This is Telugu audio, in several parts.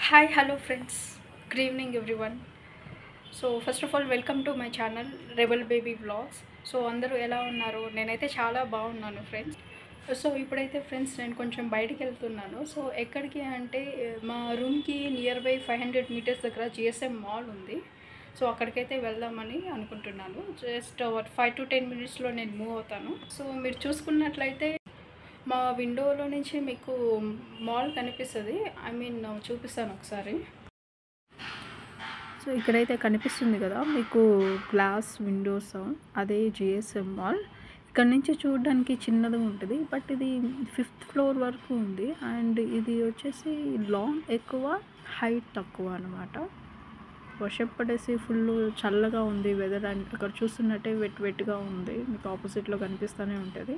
Hi, hello friends. Good evening everyone. So first of all welcome to my channel rebel baby vlogs. So అందరూ ఎలా ఉన్నారు? నేనైతే చాలా బాగున్నాను ఫ్రెండ్స్. సో ఇప్పుడైతే ఫ్రెండ్స్ నేను కొంచెం బయటికి వెళ్తున్నాను. సో ఎక్కడికి అంటే మా రూమ్కి నియర్ బై 500 మీటర్స్ దగ్గర జిఎస్ఎం మాల్ ఉంది. సో అక్కడికైతే వెళ్దామని అనుకుంటున్నాను. జస్ట్ 5 to 10 మినిట్స్లో నేను మూవ్ అవుతాను. సో మీరు చూసుకున్నట్లయితే మా విండోలో నుంచి మీకు మాల్ కనిపిస్తుంది. చూపిస్తాను ఒకసారి. సో ఇక్కడైతే కనిపిస్తుంది కదా మీకు గ్లాస్ విండోస్, అదే జిఎస్ఎం మాల్. ఇక్కడ నుంచి చూడడానికి చిన్నదిగా ఉంటుంది, బట్ ఇది 5th ఫ్లోర్ వరకు ఉంది. అండ్ ఇది వచ్చేసి లాంగ్ ఎక్కువ, హైట్ తక్కువ అనమాట. వర్షం పడేసి ఫుల్ చల్లగా ఉంది వెదర్. అండ్ అక్కడ చూస్తున్నట్టే వెట్గా ఉంది, మీకు ఆపోజిట్లో కనిపిస్తూనే ఉంటుంది.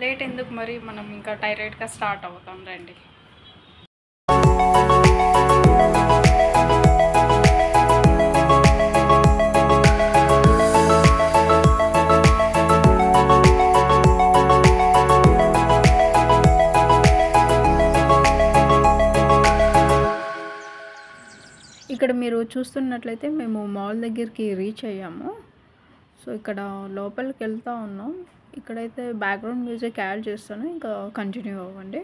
లేట్ ఎందుకు మరి, మనం ఇంకా డైరెక్ట్గా స్టార్ట్ అవుతాం రండి. ఇక్కడ మీరు చూస్తున్నట్లయితే మేము మాల్ దగ్గరికి రీచ్ అయ్యాము. సో ఇక్కడ లోపలికి వెళ్తూ ఉన్నాం. ఇక్కడైతే బ్యాక్గ్రౌండ్ మ్యూజిక్ యాడ్ చేస్తాను, ఇంకా కంటిన్యూ అవ్వండి.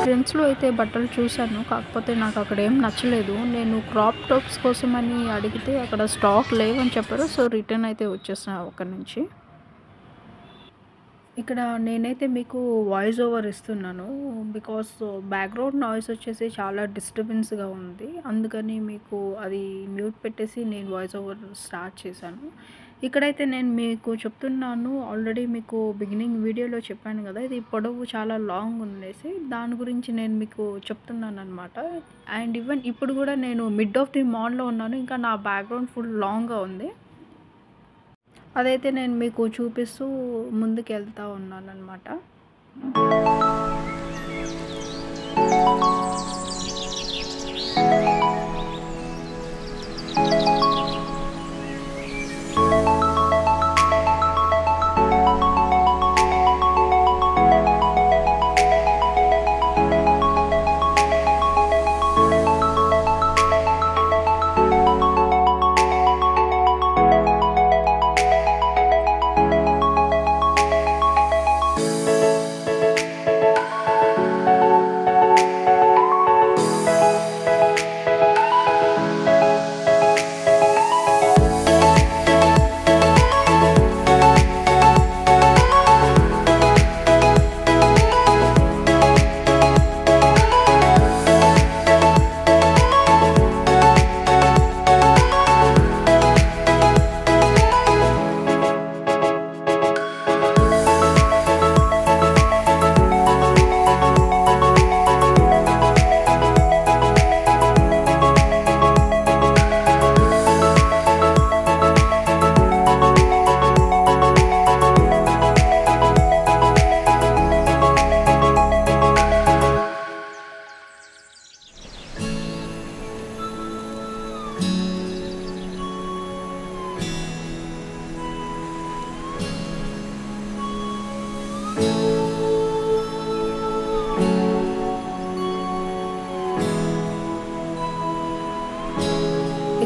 ట్రెండ్స్లో అయితే బట్టలు చూశాను, కాకపోతే నాకు అక్కడ ఏం నచ్చలేదు. నేను క్రాప్ టాప్స్ కోసం అని అడిగితే అక్కడ స్టాక్ లేవని చెప్పారు. సో రిటర్న్ అయితే వచ్చేసాను అక్కడి నుంచి. ఇక్కడ నేనైతే మీకు వాయిస్ ఓవర్ ఇస్తున్నాను, బికాస్ బ్యాక్గ్రౌండ్ నాయిస్ వచ్చేసి చాలా డిస్టర్బెన్స్గా ఉంది. అందుకని మీకు అది మ్యూట్ పెట్టేసి నేను వాయిస్ ఓవర్ స్టార్ట్ చేశాను. ఇక్కడైతే నేను మీకు చెప్తున్నాను, ఆల్రెడీ మీకు బిగినింగ్ వీడియోలో చెప్పాను కదా, ఇది పొడవు చాలా లాంగ్ ఉండేసి దాని గురించి నేను మీకు చెప్తున్నాను అనమాట. అండ్ ఈవెన్ ఇప్పుడు కూడా నేను మిడ్ ఆఫ్ ది మాల్లో ఉన్నాను, ఇంకా నా బ్యాక్గ్రౌండ్ ఫుల్ లాంగ్గా ఉంది. అదైతే నేను మీకు చూపిస్తూ ముందుకు వెళ్తూ ఉన్నాను అనమాట.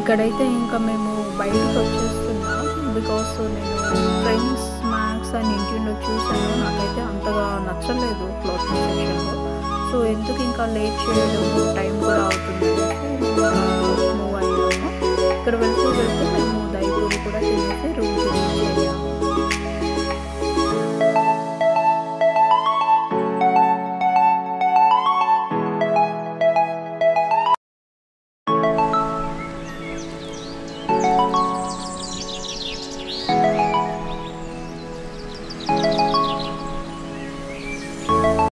ఇక్కడైతే ఇంకా మేము బయటికొచ్చేస్తున్నాం. బికాస్ నేను ట్రెండ్స్, మ్యాక్స్ అండ్ ఇంటిలో చూసాను. నాకైతే అంతగా నచ్చలేదు క్లాతింగ్ సెక్షన్‌లో. సో, ఎందుకు ఇంకా లేట్ చేయడము, టైం కూడా అవుతుందనేసి మూవ్ అయ్యాము. ఇక్కడ వెళ్తూ వెళ్తూ మేము దహి పూరి కూడా తినేసి రూమ్‌కి